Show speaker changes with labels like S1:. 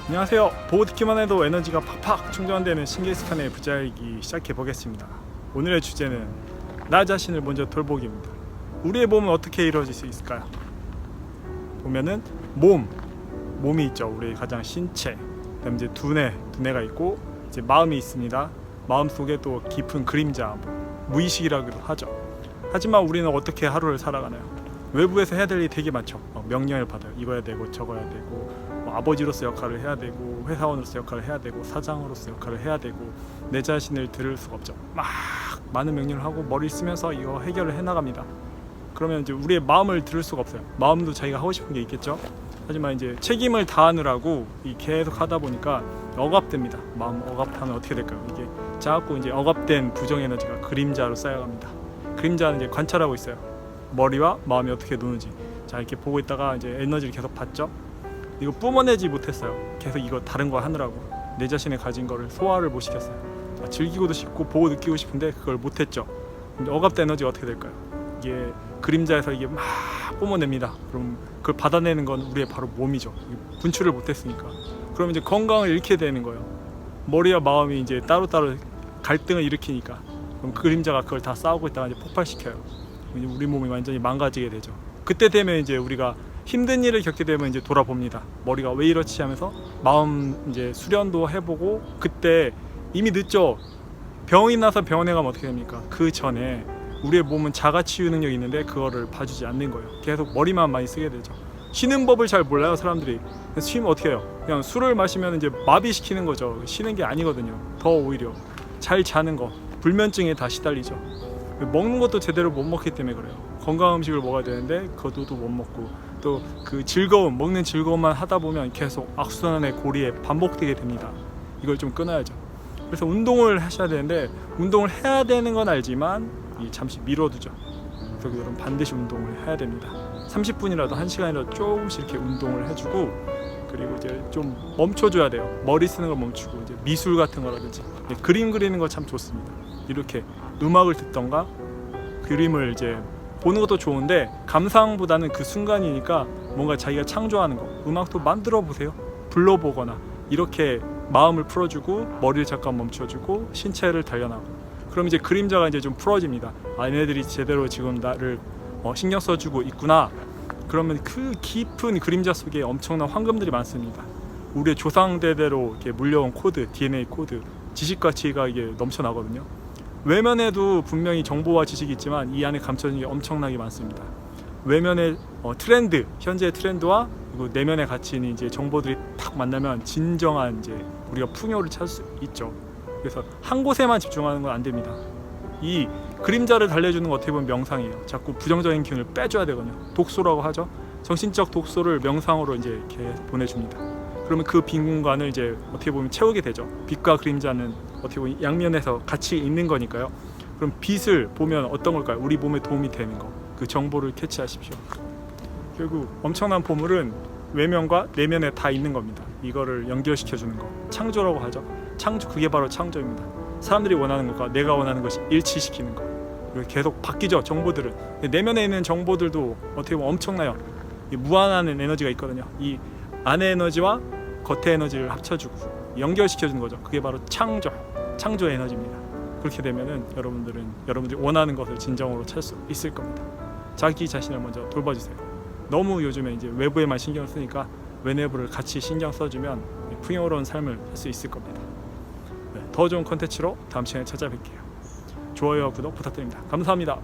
S1: 안녕하세요. 보고 듣기만 해도 에너지가 팍팍 충전되는 신기스칸의 부자이기 시작해 보겠습니다. 오늘의 주제는 나 자신을 먼저 돌보기입니다. 우리의 몸은 어떻게 이루어질 수 있을까요? 보면은 몸이 있죠. 우리의 가장 신체. 그다음 이제 두뇌가 있고 이제 마음이 있습니다. 마음 속에 또 깊은 그림자, 무의식이라고도 하죠. 하지만 우리는 어떻게 하루를 살아가나요? 외부에서 해야 될 일이 되게 많죠. 명령을 받아요. 이거 해야 되고 저거 해야 되고 아버지로서 역할을 해야 되고 회사원으로서 역할을 해야 되고 사장으로서 역할을 해야 되고 내 자신을 들을 수가 없죠. 막 많은 명령을 하고 머리를 쓰면서 이거 해결을 해나갑니다. 그러면 이제 우리의 마음을 들을 수가 없어요. 마음도 자기가 하고 싶은 게 있겠죠. 하지만 이제 책임을 다하느라고 계속 하다 보니까 억압됩니다. 마음 억압하면 어떻게 될까요? 이게 자꾸 이제 억압된 부정 에너지가 그림자로 쌓여갑니다. 그림자는 이제 관찰하고 있어요. 머리와 마음이 어떻게 노는지. 자, 이렇게 보고 있다가 이제 에너지를 계속 받죠. 이거 뿜어내지 못했어요. 계속 이거 다른 거 하느라고 내 자신이 가진 거를 소화를 못 시켰어요. 즐기고도 싶고 보고 느끼고 싶은데 그걸 못했죠. 억압된 에너지가 어떻게 될까요? 이게 그림자에서 이게 막 뿜어냅니다. 그럼 그걸 받아내는 건 우리의 바로 몸이죠. 분출을 못했으니까. 그럼 이제 건강을 잃게 되는 거예요. 머리와 마음이 이제 따로따로 갈등을 일으키니까. 그럼 그림자가 그걸 다 싸우고 있다가 이제 폭발시켜요. 이제 우리 몸이 완전히 망가지게 되죠. 그때 되면 이제 우리가 힘든 일을 겪게 되면 이제 돌아봅니다. 머리가 왜 이렇지 하면서 마음 이제 수련도 해보고 그때 이미 늦죠. 병이 나서 병원에 가면 어떻게 됩니까? 그 전에 우리의 몸은 자가치유 능력이 있는데 그거를 봐주지 않는 거예요. 계속 머리만 많이 쓰게 되죠. 쉬는 법을 잘 몰라요, 사람들이. 그래서 쉬면 어떻게 해요? 그냥 술을 마시면 이제 마비시키는 거죠. 쉬는 게 아니거든요. 더 오히려 잘 자는 거, 불면증에 다 시달리죠. 먹는 것도 제대로 못 먹기 때문에 그래요. 건강한 음식을 먹어야 되는데 그것도 못 먹고 또 그 즐거움, 먹는 즐거움만 하다 보면 계속 악순환의 고리에 반복되게 됩니다. 이걸 좀 끊어야죠. 그래서 운동을 하셔야 되는데 운동을 해야 되는 건 알지만 잠시 미뤄두죠. 그래서 여러분 반드시 운동을 해야 됩니다. 30분이라도 1시간이라도 조금씩 이렇게 운동을 해주고 그리고 이제 좀 멈춰줘야 돼요. 머리 쓰는 걸 멈추고 이제 미술 같은 거라든지 그림 그리는 거 참 좋습니다. 이렇게 음악을 듣던가 그림을 이제 보는 것도 좋은데 감상보다는 그 순간이니까 뭔가 자기가 창조하는 거 음악도 만들어 보세요. 불러보거나 이렇게 마음을 풀어주고 머리를 잠깐 멈춰주고 신체를 단련하고 그럼 이제 그림자가 이제 좀 풀어집니다. 아, 얘네들이 제대로 지금 나를 신경 써주고 있구나. 그러면 그 깊은 그림자 속에 엄청난 황금들이 많습니다. 우리의 조상대대로 이렇게 물려온 코드, DNA 코드, 지식과 지혜가 이게 넘쳐나거든요. 외면에도 분명히 정보와 지식이 있지만 이 안에 감춰진 게 엄청나게 많습니다. 외면의 트렌드, 현재의 트렌드와 그리고 내면에 갇힌 이제 정보들이 딱 만나면 진정한 이제 우리가 풍요를 찾을 수 있죠. 그래서 한 곳에만 집중하는 건 안 됩니다. 이 그림자를 달래주는 건 어떻게 보면 명상이에요. 자꾸 부정적인 기운을 빼줘야 되거든요. 독소라고 하죠. 정신적 독소를 명상으로 이제 이렇게 보내줍니다. 그러면 그 빈 공간을 이제 어떻게 보면 채우게 되죠. 빛과 그림자는 어떻게 보면 양면에서 같이 있는 거니까요. 그럼 빛을 보면 어떤 걸까요? 우리 몸에 도움이 되는 거. 그 정보를 캐치하십시오. 결국 엄청난 보물은 외면과 내면에 다 있는 겁니다. 이거를 연결시켜 주는 거. 창조라고 하죠. 창조, 그게 바로 창조입니다. 사람들이 원하는 것과 내가 원하는 것이 일치시키는 거. 그리고 계속 바뀌죠. 정보들은. 내면에 있는 정보들도 어떻게 보면 엄청나요. 무한한 에너지가 있거든요. 이 안의 에너지와 겉의 에너지를 합쳐주고 연결시켜주는 거죠. 그게 바로 창조의 에너지입니다. 그렇게 되면은 여러분들이 원하는 것을 진정으로 찾을 수 있을 겁니다. 자기 자신을 먼저 돌봐주세요. 너무 요즘에 이제 외부에만 신경을 쓰니까 외내부를 같이 신경 써주면 풍요로운 삶을 살 수 있을 겁니다. 더 좋은 컨텐츠로 다음 시간에 찾아뵐게요. 좋아요와 구독 부탁드립니다. 감사합니다.